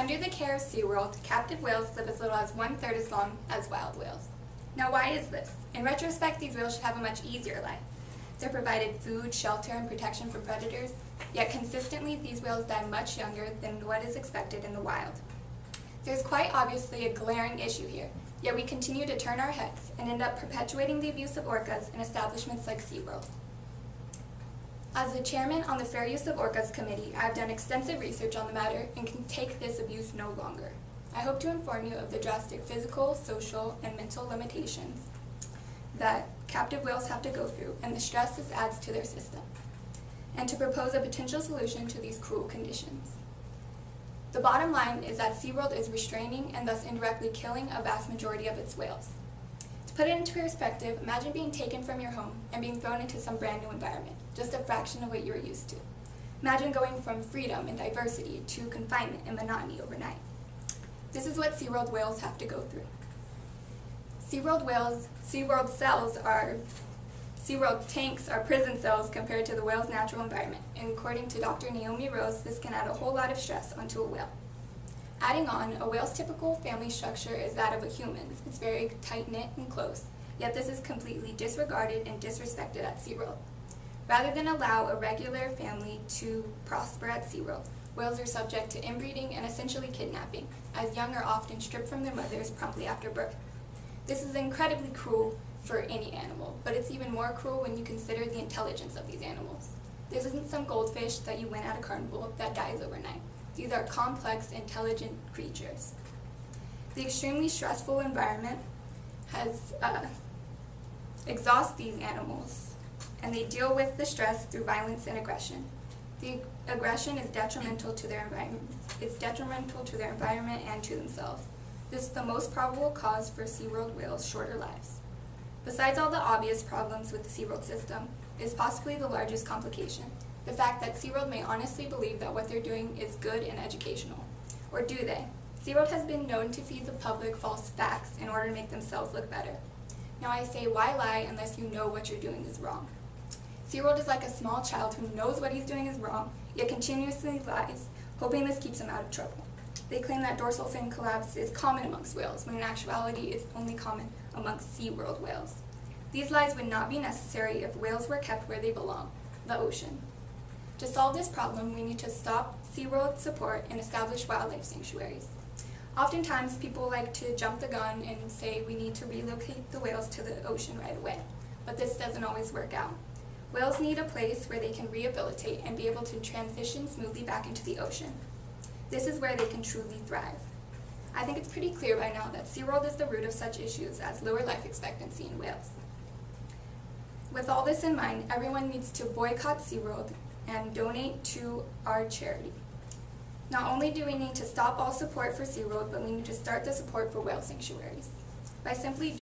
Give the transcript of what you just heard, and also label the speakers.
Speaker 1: Under the care of SeaWorld, captive whales live as little as 1/3 as long as wild whales. Now why is this? In retrospect, these whales should have a much easier life. They're provided food, shelter, and protection from predators, yet consistently these whales die much younger than what is expected in the wild. There's quite obviously a glaring issue here, yet we continue to turn our heads and end up perpetuating the abuse of orcas in establishments like SeaWorld. As the chairman on the Fair Use of Orcas Committee, I have done extensive research on the matter and can take this abuse no longer. I hope to inform you of the drastic physical, social, and mental limitations that captive whales have to go through and the stress this adds to their system, and to propose a potential solution to these cruel conditions. The bottom line is that SeaWorld is restraining and thus indirectly killing a vast majority of its whales. To put it into perspective, imagine being taken from your home and being thrown into some brand new environment, just a fraction of what you were used to. Imagine going from freedom and diversity to confinement and monotony overnight. This is what SeaWorld whales have to go through. SeaWorld tanks are prison cells compared to the whale's natural environment, and according to Dr. Naomi Rose, this can add a whole lot of stress onto a whale. Adding on, a whale's typical family structure is that of a human's. It's very tight-knit and close, yet this is completely disregarded and disrespected at SeaWorld. Rather than allow a regular family to prosper at SeaWorld, whales are subject to inbreeding and essentially kidnapping, as young are often stripped from their mothers promptly after birth. This is incredibly cruel for any animal, but it's even more cruel when you consider the intelligence of these animals. This isn't some goldfish that you win at a carnival that dies overnight. These are complex, intelligent creatures. The extremely stressful environment has exhausted these animals, and they deal with the stress through violence and aggression. The aggression is detrimental to their environment. It's detrimental to their environment and to themselves. This is the most probable cause for SeaWorld whales' shorter lives. Besides all the obvious problems with the SeaWorld system, is possibly the largest complication: the fact that SeaWorld may honestly believe that what they're doing is good and educational. Or do they? SeaWorld has been known to feed the public false facts in order to make themselves look better. Now I say, why lie unless you know what you're doing is wrong? SeaWorld is like a small child who knows what he's doing is wrong, yet continuously lies, hoping this keeps him out of trouble. They claim that dorsal fin collapse is common amongst whales, when in actuality it's only common amongst SeaWorld whales. These lies would not be necessary if whales were kept where they belong, the ocean. To solve this problem, we need to stop SeaWorld support and establish wildlife sanctuaries. Oftentimes, people like to jump the gun and say we need to relocate the whales to the ocean right away, but this doesn't always work out. Whales need a place where they can rehabilitate and be able to transition smoothly back into the ocean. This is where they can truly thrive. I think it's pretty clear by now that SeaWorld is the root of such issues as lower life expectancy in whales. With all this in mind, everyone needs to boycott SeaWorld and donate to our charity. Not only do we need to stop all support for SeaWorld, but we need to start the support for whale sanctuaries. By simply